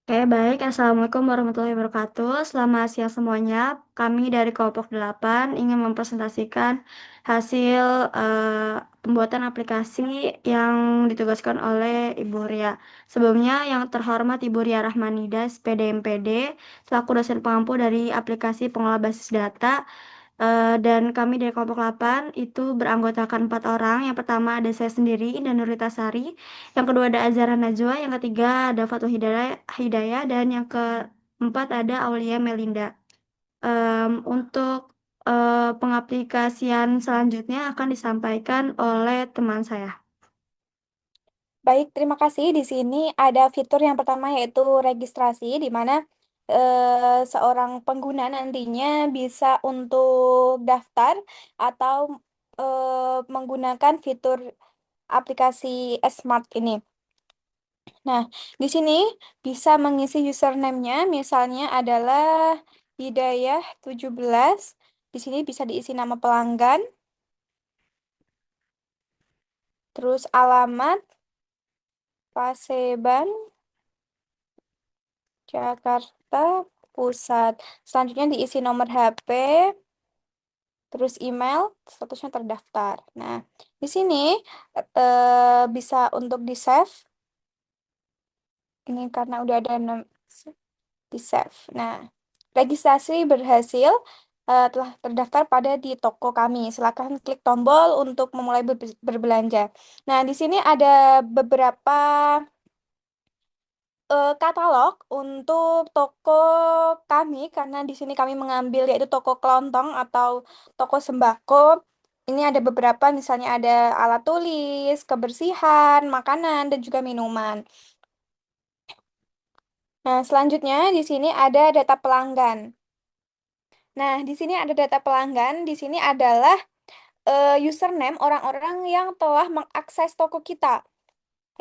Oke, baik. Assalamualaikum warahmatullahi wabarakatuh. Selamat siang semuanya. Kami dari kelompok 8 ingin mempresentasikan hasil pembuatan aplikasi yang ditugaskan oleh Ibu Ria. Sebelumnya, yang terhormat Ibu Ria Rahmanida, SPD MPD, selaku dosen pengampu dari aplikasi pengelola basis data. Dan kami dari kelompok 8 itu beranggotakan 4 orang. Yang pertama ada saya sendiri, Indah Nuritasari. Yang kedua ada Azhara Najwa. Yang ketiga ada Fatul Hidayah. Dan yang keempat ada Aulia Melinda. Untuk pengaplikasian selanjutnya akan disampaikan oleh teman saya. Baik, terima kasih. Di sini ada fitur yang pertama yaitu registrasi, di mana seorang pengguna nantinya bisa untuk daftar atau menggunakan fitur aplikasi Smart ini. Nah, di sini bisa mengisi username-nya, misalnya adalah Hidayah 17. Di sini bisa diisi nama pelanggan, terus alamat, Paseban, Jakarta Pusat. Selanjutnya diisi nomor HP, terus email, statusnya terdaftar. Nah, di sini bisa untuk di-save. Ini karena udah ada di-save. Nah, registrasi berhasil, telah terdaftar pada di toko kami. Silakan klik tombol untuk memulai berbelanja. Nah, di sini ada beberapa katalog untuk toko kami karena di sini kami mengambil yaitu toko kelontong atau toko sembako. Ini ada beberapa misalnya ada alat tulis, kebersihan, makanan dan juga minuman. Nah, selanjutnya di sini ada data pelanggan. Nah, di sini ada data pelanggan. Di sini adalah username orang-orang yang telah mengakses toko kita.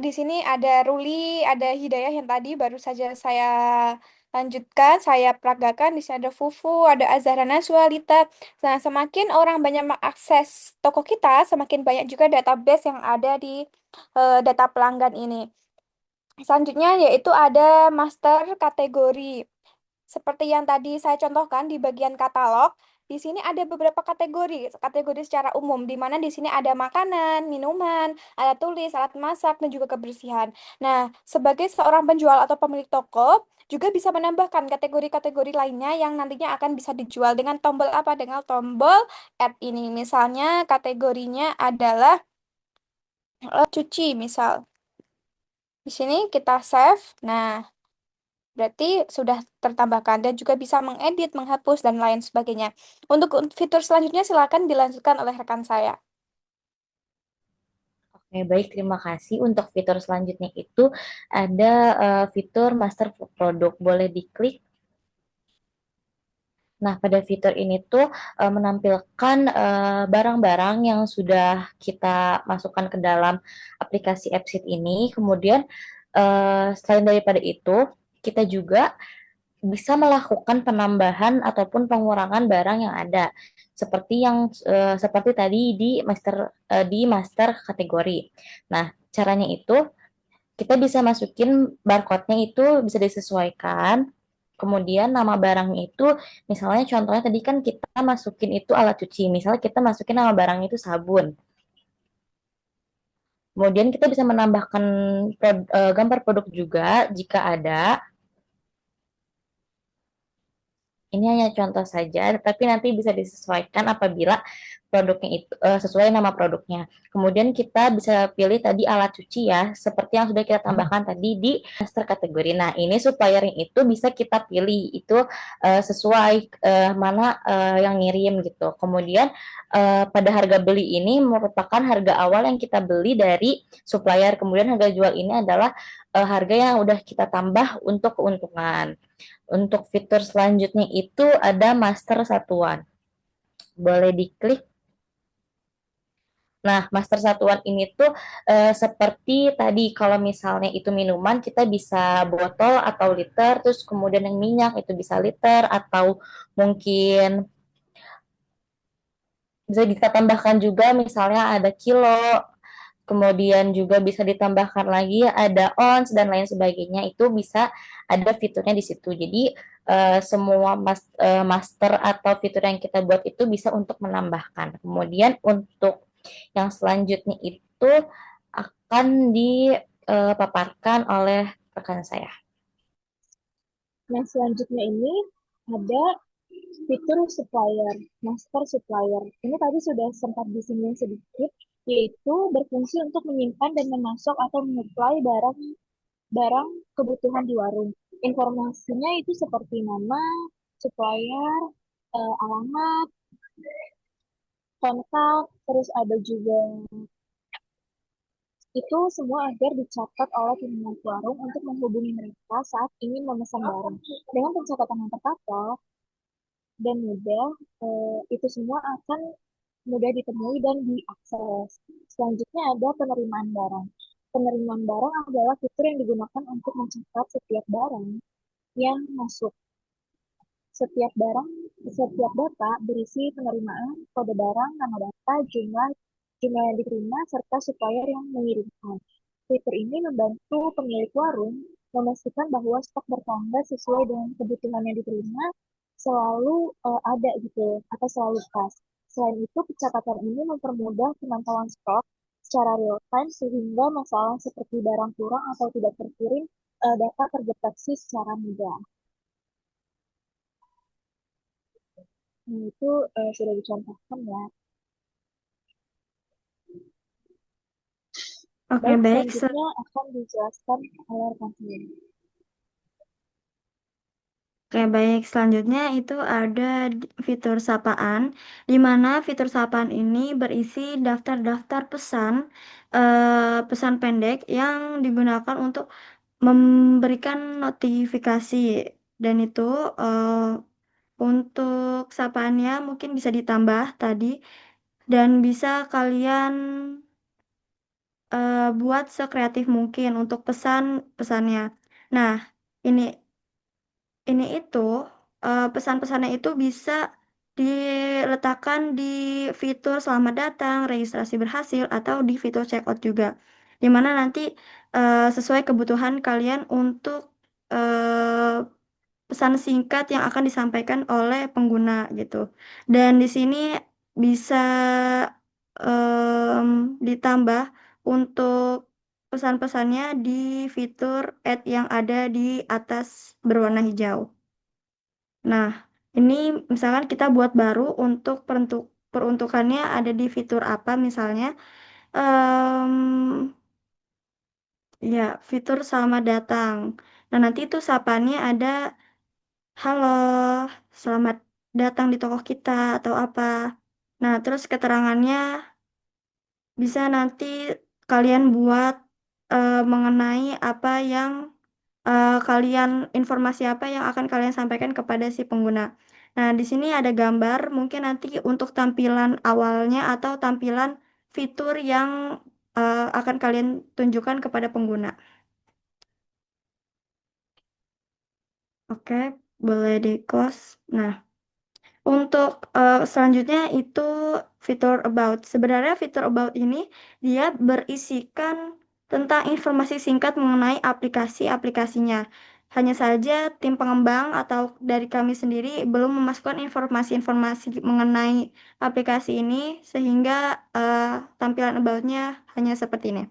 Di sini ada Ruli, ada Hidayah yang tadi baru saja saya lanjutkan, saya peragakan. Di sini ada Fufu, ada Azhara Naswa, Lita. Nah, semakin orang banyak mengakses toko kita, semakin banyak juga database yang ada di data pelanggan ini. Selanjutnya yaitu ada master kategori. Seperti yang tadi saya contohkan di bagian katalog, di sini ada beberapa kategori, kategori secara umum, di mana di sini ada makanan, minuman, alat tulis, alat masak, dan juga kebersihan. Nah, sebagai seorang penjual atau pemilik toko, juga bisa menambahkan kategori-kategori lainnya yang nantinya akan bisa dijual dengan tombol apa? Dengan tombol add ini. Misalnya kategorinya adalah cuci, misal. Di sini kita save. Nah, berarti sudah tertambahkan dan juga bisa mengedit, menghapus, dan lain sebagainya. Untuk fitur selanjutnya silakan dilanjutkan oleh rekan saya. Oke, baik, terima kasih. Untuk fitur selanjutnya itu ada fitur master produk. Boleh diklik. Nah, pada fitur ini tuh menampilkan barang-barang yang sudah kita masukkan ke dalam aplikasi AppSheet ini. Kemudian, selain daripada itu, kita juga bisa melakukan penambahan ataupun pengurangan barang yang ada seperti tadi di master kategori. Nah, caranya itu kita bisa masukin barcode-nya itu bisa disesuaikan. Kemudian nama barangnya itu misalnya contohnya tadi kan kita masukin itu alat cuci. Misalnya kita masukin nama barangnya itu sabun. Kemudian kita bisa menambahkan gambar produk juga jika ada. Ini hanya contoh saja, tapi nanti bisa disesuaikan apabila produknya itu sesuai nama produknya. Kemudian kita bisa pilih tadi alat cuci ya, seperti yang sudah kita tambahkan tadi di master kategori. Nah, ini suppliernya itu bisa kita pilih itu sesuai mana yang ngirim gitu. Kemudian pada harga beli ini merupakan harga awal yang kita beli dari supplier. Kemudian harga jual ini adalah harga yang udah kita tambah untuk keuntungan. Untuk fitur selanjutnya itu ada master satuan. Boleh diklik. Nah, master satuan ini tuh seperti tadi kalau misalnya itu minuman kita bisa botol atau liter, terus kemudian yang minyak itu bisa liter atau mungkin bisa kita tambahkan juga misalnya ada kilo. kemudian juga bisa ditambahkan lagi ada ons dan lain sebagainya, itu bisa ada fiturnya di situ. Jadi semua master atau fitur yang kita buat itu bisa untuk menambahkan. Kemudian untuk yang selanjutnya itu akan dipaparkan oleh rekan saya. Nah, selanjutnya ini ada fitur supplier, master supplier. Ini tadi sudah sempat disinggung sedikit, yaitu berfungsi untuk menyimpan dan memasok atau menyuplai barang kebutuhan di warung. Informasinya itu seperti nama, supplier, alamat, kontak, terus ada juga itu semua agar dicatat oleh pemilik warung untuk menghubungi mereka saat ingin memesan barang. Dengan pencatatan yang tertata dan mudah, itu semua akan mudah ditemui dan diakses. Selanjutnya ada penerimaan barang. Penerimaan barang adalah fitur yang digunakan untuk mencatat setiap barang yang masuk. Setiap data berisi penerimaan, kode barang, nama data, jumlah yang diterima, serta supplier yang mengirimkan. Fitur ini membantu pemilik warung memastikan bahwa stok bertambah sesuai dengan kebutuhan yang diterima selalu ada gitu atau selalu pas. Selain itu, pencatatan ini mempermudah pemantauan stok secara real time sehingga masalah seperti barang kurang atau tidak terkirim dapat terdeteksi secara mudah. Nah, itu sudah dicontohkan ya. Oke, baik. Selanjutnya akan dijelaskan oleh rekan saya. Oke, baik. Selanjutnya itu ada fitur sapaan, di mana fitur sapaan ini berisi daftar-daftar pesan pendek yang digunakan untuk memberikan notifikasi. Dan itu untuk sapaannya mungkin bisa ditambah tadi, dan bisa kalian buat sekreatif mungkin untuk pesan-pesannya. Nah, ini itu pesan-pesannya itu bisa diletakkan di fitur selamat datang, registrasi berhasil, atau di fitur checkout juga. Di mana nanti sesuai kebutuhan kalian untuk pesan singkat yang akan disampaikan oleh pengguna gitu. Dan di sini bisa ditambah untuk pesan-pesannya di fitur add yang ada di atas berwarna hijau. Nah, ini misalkan kita buat baru untuk peruntukannya ada di fitur apa misalnya. Ya, fitur selamat datang. Nah, nanti itu sapaannya ada halo, selamat datang di toko kita atau apa. Nah, terus keterangannya bisa nanti kalian buat mengenai apa yang informasi apa yang akan kalian sampaikan kepada si pengguna. Nah, di sini ada gambar, mungkin nanti untuk tampilan awalnya atau tampilan fitur yang akan kalian tunjukkan kepada pengguna. Oke, boleh di close. Nah, untuk selanjutnya itu fitur about. Sebenarnya fitur about ini dia berisikan tentang informasi singkat mengenai aplikasinya. Hanya saja tim pengembang atau dari kami sendiri belum memasukkan informasi-informasi mengenai aplikasi ini sehingga tampilan about-nya hanya seperti ini.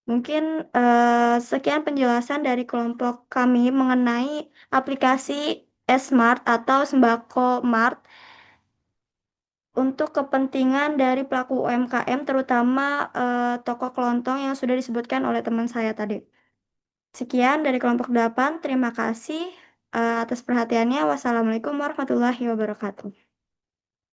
Mungkin sekian penjelasan dari kelompok kami mengenai aplikasi S-Mart atau Sembako Mart untuk kepentingan dari pelaku UMKM, terutama toko kelontong yang sudah disebutkan oleh teman saya tadi. Sekian dari kelompok 8. Terima kasih atas perhatiannya. Wassalamualaikum warahmatullahi wabarakatuh.